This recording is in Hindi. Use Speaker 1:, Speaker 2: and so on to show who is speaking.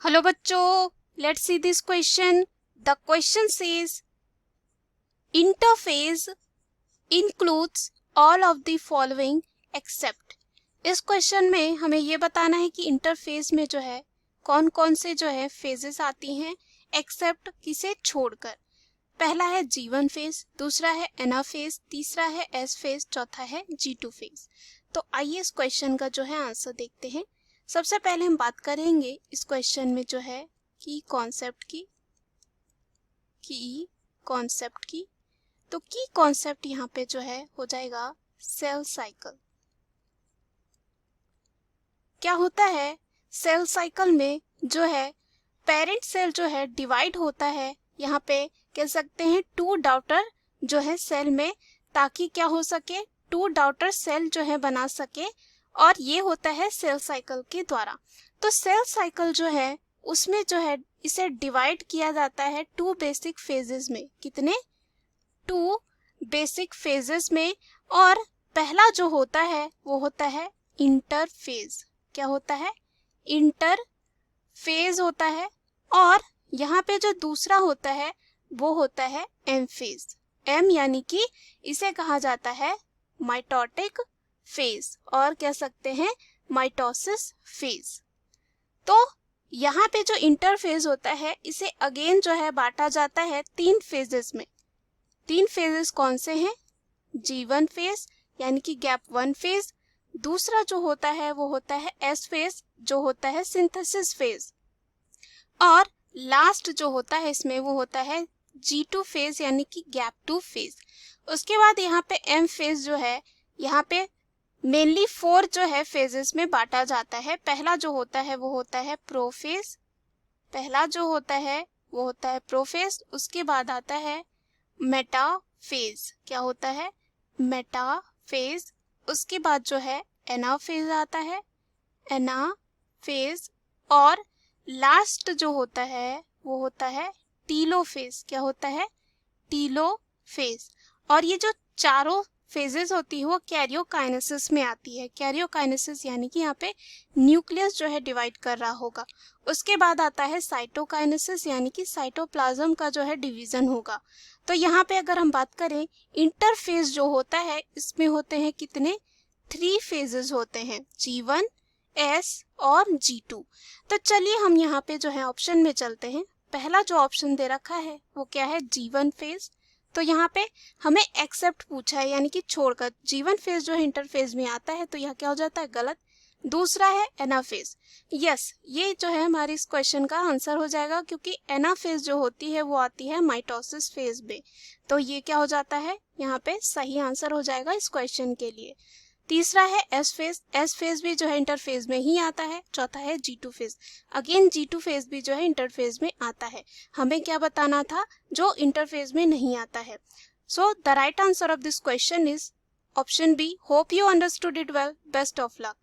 Speaker 1: हेलो बच्चों, let's see this question. The question says interface includes all of the following except. इस क्वेश्चन में हमें ये बताना है कि इंटरफेस में जो है कौन कौन से जो है फेजेस आती हैं एक्सेप्ट किसे छोड़कर. पहला है G1 फेज, दूसरा है एना फेज, तीसरा है S फेज, चौथा है G2 फेज. तो आइए इस क्वेश्चन का जो है आंसर देखते हैं. सबसे पहले हम बात करेंगे इस क्वेश्चन में जो है की कॉन्सेप्ट की. तो की कॉन्सेप्ट यहाँ पे जो है हो जाएगा सेल साइकिल. क्या होता है सेल साइकिल में जो है पेरेंट सेल जो है डिवाइड होता है, यहाँ पे कह सकते हैं टू डॉटर जो है सेल में, ताकि क्या हो सके टू डॉटर सेल जो है बना सके, और ये होता है सेल साइकिल के द्वारा. तो सेल साइकिल जो है उसमें जो है इसे डिवाइड किया जाता है टू बेसिक फेजेस में. कितने? टू बेसिक फेजेस में. और पहला जो होता है वो होता है इंटरफेज. क्या होता है? इंटरफेज होता है. और यहाँ पे जो दूसरा होता है वो होता है एम फेज. एम यानी कि इसे कहा जाता है माइटोटिक फेज और कह सकते हैं माइटोसिस फेज. तो यहाँ पे जो इंटरफेज होता है इसे अगेन जो है बांटा जाता है तीन फेजेस में. तीन फेजेस कौन से हैं? G1 फेज यानी कि गैप 1 फेज, दूसरा जो होता है वो होता है S फेज जो होता है सिंथेसिस फेज, और लास्ट जो होता है इसमें वो होता है G2 फेज यानी कि गैप 2 फेज. उसके बाद यहाँ पे M फेज जो है यहाँ पे मेनली 4 जो है फेजेस में बांटा जाता है. पहला जो होता है वो होता है प्रोफेज. उसके बाद आता है मेटाफेज. क्या होता है? मेटाफेज. उसके बाद जो है एनाफेज आता है, एनाफेज. और लास्ट जो होता है वो होता है टीलोफेज. क्या होता है? टीलोफेज. और ये जो चारों फेजेस होती है वो कैरियोकाइनेसिस में आती है. कैरियोकाइनेसिस यानी कि यहाँ पे न्यूक्लियस जो है डिवाइड कर रहा होगा. उसके बाद आता है साइटोकाइनेसिस यानी कि साइटोप्लाज्म का जो है डिवीजन होगा. तो यहाँ पे अगर हम बात करें इंटरफेज जो होता है इसमें होते हैं कितने? 3 फेजेस होते हैं, G1, S और G2. तो चलिए हम यहाँ पे जो है ऑप्शन में चलते हैं. पहला जो ऑप्शन दे रखा है वो क्या है? G1 phase. तो यहाँ पे हमें एक्सेप्ट पूछा है यानी कि छोड़कर. G1 फेज जो है इंटरफेज में आता है तो यह क्या हो जाता है? गलत. दूसरा है एनाफेज. यस, ये जो है हमारे इस क्वेश्चन का आंसर हो जाएगा, क्योंकि एनाफेज जो होती है वो आती है माइटोसिस फेज में. तो ये क्या हो जाता है? यहाँ पे सही आंसर हो जाएगा इस क्वेश्चन के लिए. तीसरा है एस फेज. एस फेज भी जो है इंटरफेज में ही आता है. चौथा है G2 phase. Again G2 phase भी जो है इंटरफेज में आता है. हमें क्या बताना था? जो इंटरफेज में नहीं आता है. So the right answer of this question is option B. Hope you understood it well. Best of luck.